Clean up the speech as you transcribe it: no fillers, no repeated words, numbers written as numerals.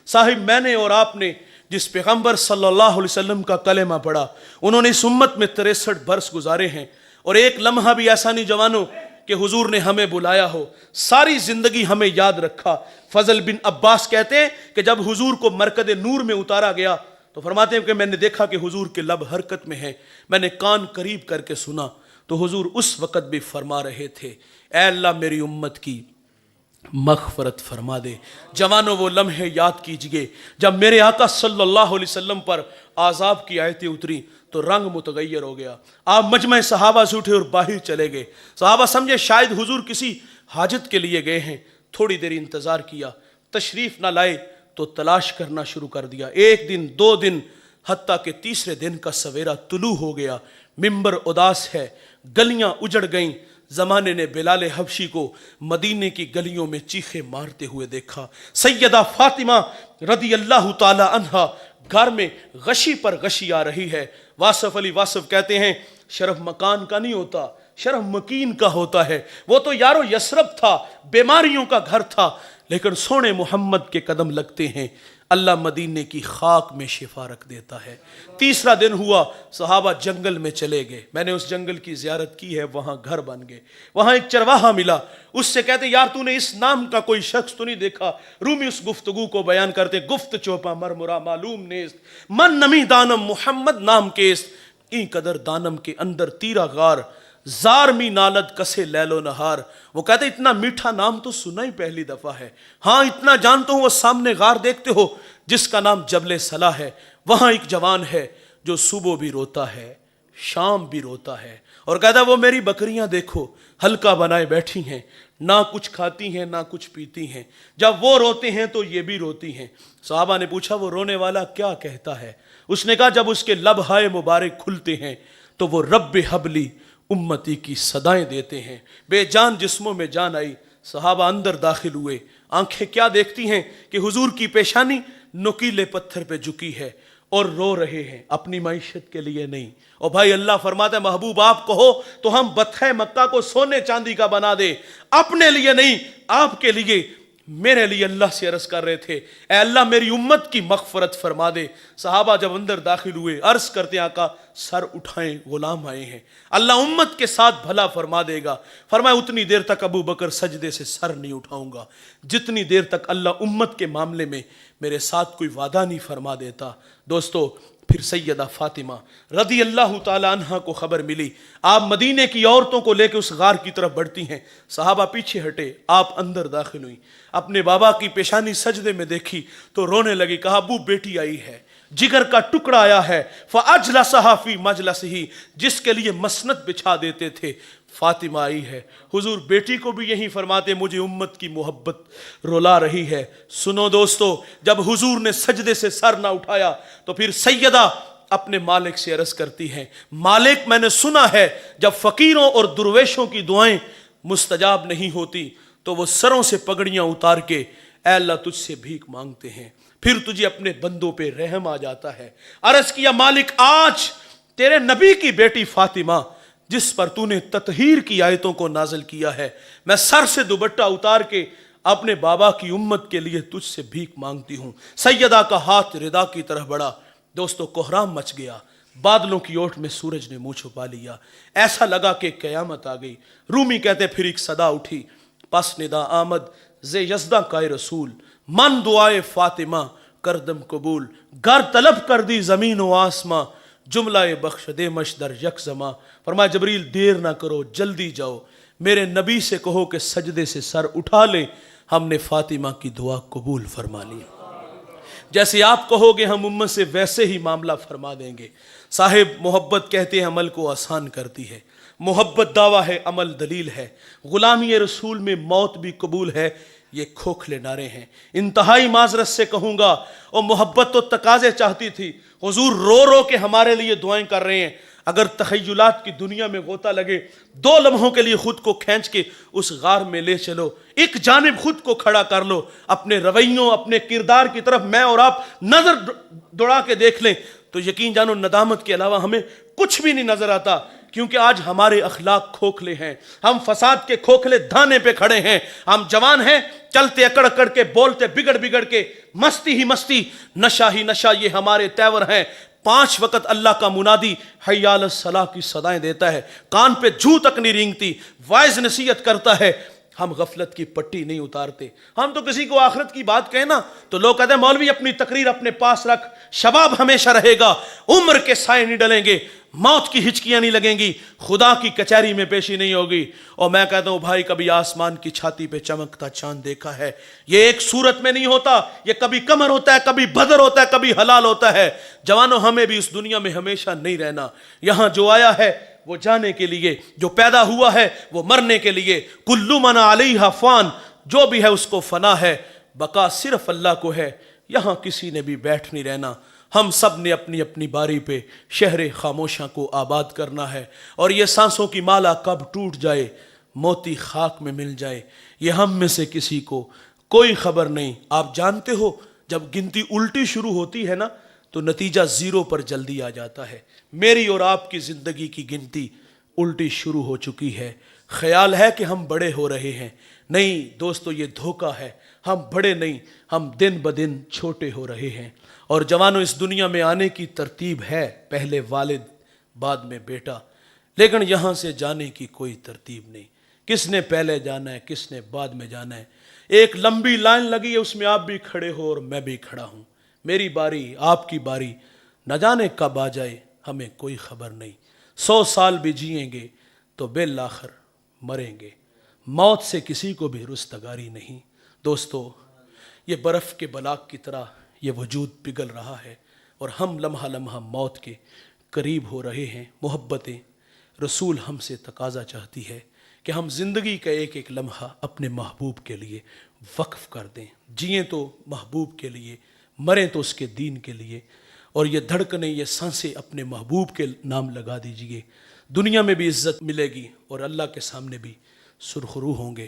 साहिब मैंने और आपने जिस पैगंबर सल्लल्लाहु अलैहि वसल्लम का कलेमा पढ़ा, उन्होंने इस उम्मत में 63 बरस गुजारे हैं, और एक लम्हा भी ऐसा नहीं जवानों कि हुजूर ने हमें बुलाया हो, सारी जिंदगी हमें याद रखा। फजल बिन अब्बास कहते हैं कि जब हुजूर को मरकद नूर में उतारा गया तो फरमाते हैं कि मैंने देखा कि हुजूर के लब हरकत में है, मैंने कान करीब करके सुना तो हुजूर उस वक़्त भी फरमा रहे थे, ऐ अल्लाह मेरी उम्मत की मग़फ़रत फरमा दे। जवानों वो लम्हे याद कीजिए जब मेरे आका सल्लल्लाहु अलैहि वसल्लम पर आज़ाब की आयतें उतरी तो रंग मुतगय्यर हो गया। आप मजमे सहाबा से उठे और बाहर चले गए। सहाबा समझे शायद हुजूर किसी हाजत के लिए गए हैं, थोड़ी देर इंतज़ार किया, तशरीफ़ ना लाए तो तलाश करना शुरू कर दिया। एक दिन, 2 दिन, हत्ता के तीसरे दिन का सवेरा तुलू हो गया। मिंबर उदास है, गलियां उजड़ गईं। ज़माने ने बिलाल हबशी को मदीने की गलियों में चीखे मारते हुए देखा। सैयदा फातिमा रदी अल्लाह ताला अन्हा घर में गशी पर गशी आ रही है। वासफ अली वासफ कहते हैं शरफ मकान का नहीं होता, शरफ मकीन का होता है। वो तो यारो यसरब था, बीमारियों का घर था, लेकिन सोने मोहम्मद के कदम लगते हैं, अल्लाह मदीने की खाक में शिफा रख देता है। तीसरा दिन हुआ, सहाबा जंगल में चले गए। मैंने उस जंगल की ज़ियारत की है, वहाँ घर बन गए। वहाँ एक चरवाहा मिला, उससे कहते यार तूने इस नाम का कोई शख्स तो नहीं देखा? रूमी उस गुफ्तगू को बयान करते, गुफ्त चोपा मरमुरा मालूम नेस्त, मन नमी दानम मोहम्मद नाम केस्त, ई कदर दानम के अंदर तीरा गार, जार मी नालद कसे लैलो नहार। वो कहते इतना मीठा नाम तो सुना ही पहली दफा है। हाँ इतना जानता हूं, वो सामने गार देखते हो जिसका नाम जबले सला है, वहां एक जवान है जो सुबह भी रोता है, शाम भी रोता है, और कहता वो मेरी बकरियां देखो हल्का बनाए बैठी हैं, ना कुछ खाती हैं ना कुछ पीती हैं, जब वो रोते हैं तो ये भी रोती हैं। सहाबा ने पूछा वो रोने वाला क्या कहता है? उसने कहा जब उसके लब हाय मुबारक खुलते हैं तो वो रब्बे हबली उम्मती की सदाएं देते हैं। बेजान जिस्मों में जान आई। सहाबा अंदर दाखिल हुए। आंखें क्या देखती हैं कि हुजूर की पेशानी नुकीले पत्थर पे झुकी है और रो रहे हैं, अपनी मईशत के लिए नहीं। और भाई अल्लाह फरमाता है महबूब आप कहो तो हम बत्थे मक्का को सोने चांदी का बना दे, अपने लिए नहीं आपके लिए। मेरे लिए अल्लाह से अर्ज कर रहे थे, ए अल्लाह मेरी उम्मत की मग़फ़रत फरमा दे। सहाबा जब अंदर दाखिल हुए अर्ज करते आका सर उठाएं गुलाम आए हैं, अल्लाह उम्मत के साथ भला फरमा देगा। फरमाया उतनी देर तक अबू बकर सजदे से सर नहीं उठाऊंगा जितनी देर तक अल्लाह उम्मत के मामले में मेरे साथ कोई वादा नहीं फरमा देता। दोस्तों फिर सैयदा फातिमा रदी अल्लाह ताला अन्हा को खबर मिली, आप मदीने की औरतों को लेकर उस गार की तरफ बढ़ती हैं। सहाबा पीछे हटे, आप अंदर दाखिल हुई, अपने बाबा की पेशानी सजदे में देखी तो रोने लगी। कहा अबू बेटी आई है, जिगर का टुकड़ा आया है, फ़अजलसहा फ़ी मजलसिही, जिसके लिए मसनद बिछा देते थे, फातिमा आई है। हुजूर बेटी को भी यही फरमाते मुझे उम्मत की मोहब्बत रुला रही है। सुनो दोस्तों, जब हुजूर ने सजदे से सर ना उठाया तो फिर सैयदा अपने मालिक से अर्ज करती है, मालिक मैंने सुना है जब फकीरों और दुर्वेशों की दुआएं मुस्तजाब नहीं होती तो वो सरों से पगड़ियां उतार के ऐ अल्लाह तुझसे भीख मांगते हैं, फिर तुझे अपने बंदों पे रहम आ जाता है। अर्ज किया मालिक आज तेरे नबी की बेटी फातिमा जिस पर तूने ततहीर की आयतों को नाजिल किया है, मैं सर से दुपट्टा उतार के अपने बाबा की उम्मत के लिए तुझसे भीख मांगती हूं। सैयदा का हाथ रिदा की तरफ बढ़ा। दोस्तों कोहराम मच गया, बादलों की ओट में सूरज ने मुंह छुपा लिया, ऐसा लगा कि कयामत आ गई। रूमी कहते फिर एक सदा उठी, पस निदा आमद जे यज़दा का रसूल, मन दुआए फातिमा करदम कबूल, गर तलब कर दी जमीन व आसमां, जुमला बख्श दे मशदर यक जमा। फरमाया जबरील देर ना करो जल्दी जाओ, मेरे नबी से कहो कि सजदे से सर उठा ले, हमने फातिमा की दुआ कबूल फरमा ली। जैसे आप कहोगे हम उम्मत से वैसे ही मामला फरमा देंगे। साहिब मोहब्बत कहते हैं अमल को आसान करती है, मोहब्बत दावा है अमल दलील है, गुलामी रसूल में मौत भी कबूल है, ये खोखले नारे हैं। इंतहाई माजरत से कहूँगा और मोहब्बत तो तकाजे चाहती थी, हुजूर रो रो के हमारे लिए दुआएं कर रहे हैं। अगर तखय्युलात की दुनिया में गोता लगे, 2 लम्हों के लिए खुद को खींच के उस गार में ले चलो, एक जानिब खुद को खड़ा कर लो, अपने रवैयों अपने किरदार की तरफ मैं और आप नजर दौड़ा के देख लें तो यकीन जानो नदामत के अलावा हमें कुछ भी नहीं नजर आता। کیونکہ آج ہمارے اخلاق کھوکھلے ہیں، ہم فساد کے کھوکھلے دھانے پہ کھڑے ہیں، ہم جوان ہیں، چلتے اکڑ اکڑ کے، بولتے بگڑ بگڑ کے، مستی ہی مستی، نشہ ہی نشہ، یہ ہمارے تیور ہیں۔ 5 وقت اللہ کا منادی حی علی الصلاح کی صدائیں دیتا ہے، کان پہ جھو تک نہیں رینگتی، وائز نصیحت کرتا ہے، ہم غفلت کی پٹی نہیں اتارتے۔ ہم تو کسی کو آخرت کی بات کہیں نا تو لوگ کہتے ہیں مولوی اپنی تقریر اپنے پاس رکھ، شباب ہمیشہ رہے گا، عمر کے سائے نہیں ڈلیں گے، موت کی ہچکیاں نہیں لگیں گی، خدا کی کچہری میں پیشی نہیں ہوگی۔ اور میں کہتا ہوں بھائی کبھی آسمان کی چھاتی پہ چمکتا چاند دیکھا ہے؟ یہ ایک صورت میں نہیں ہوتا، یہ کبھی قمر ہوتا ہے، کبھی بدر ہوتا ہے، کبھی ہلال ہوتا ہے۔ جوانوں ہمیں بھی اس دنیا میں ہمیشہ نہیں رہنا، یہاں جو آیا ہے وہ جانے کے لیے، جو پیدا ہوا ہے وہ مرنے کے لیے۔ کل من علیہا فان، جو بھی ہے اس کو فنا ہے، بقا صرف اللہ کو ہے، یہاں کسی نے بھی بیٹھ نہیں رہنا۔ ہم سب نے اپنی اپنی باری پہ شہر خاموشاں کو آباد کرنا ہے، اور یہ سانسوں کی مالا کب ٹوٹ جائے، موتی خاک میں مل جائے، یہ ہم میں سے کسی کو کوئی خبر نہیں۔ آپ جانتے ہو جب گنتی الٹی شروع ہوتی ہے نا تو نتیجہ 0 پر جلدی آ جاتا ہے۔ میری اور آپ کی زندگی کی گنتی الٹی شروع ہو چکی ہے۔ خیال ہے کہ ہم بڑے ہو رہے ہیں، نہیں دوستو، یہ دھوکہ ہے، ہم بڑے نہیں، ہم دن بدن چھوٹے ہو رہے ہیں۔ اور جوانوں، اس دنیا میں آنے کی ترتیب ہے، پہلے والد بعد میں بیٹا، لیکن یہاں سے جانے کی کوئی ترتیب نہیں، کس نے پہلے جانا ہے کس نے بعد میں جانا ہے۔ ایک لمبی لائن لگی ہے، اس میں آپ بھی کھڑے ہو اور میں بھی کھڑا ہوں، میری باری آپ کی باری، نہ جانے کب آ جائے ہمیں کوئی خبر نہیں۔ 100 سال بھی جئیں گے تو بالآخر مریں گے، موت سے کسی کو بھی رستگاری نہیں۔ دوستو، یہ برف کے بلاک کی طرح یہ وجود پگھل رہا ہے، اور ہم لمحہ لمحہ موت کے قریب ہو رہے ہیں۔ محبتیں رسول ہم سے تقاضا چاہتی ہے کہ ہم زندگی کا ایک ایک لمحہ اپنے محبوب کے لیے وقف کر دیں، جئیں تو محبوب کے لیے، مریں تو اس کے دین کے لیے، اور یہ دھڑکنیں، یہ سانسیں اپنے محبوب کے نام لگا دیجئے۔ دنیا میں بھی عزت ملے گی اور اللہ کے سامنے بھی سرخرو ہوں گے۔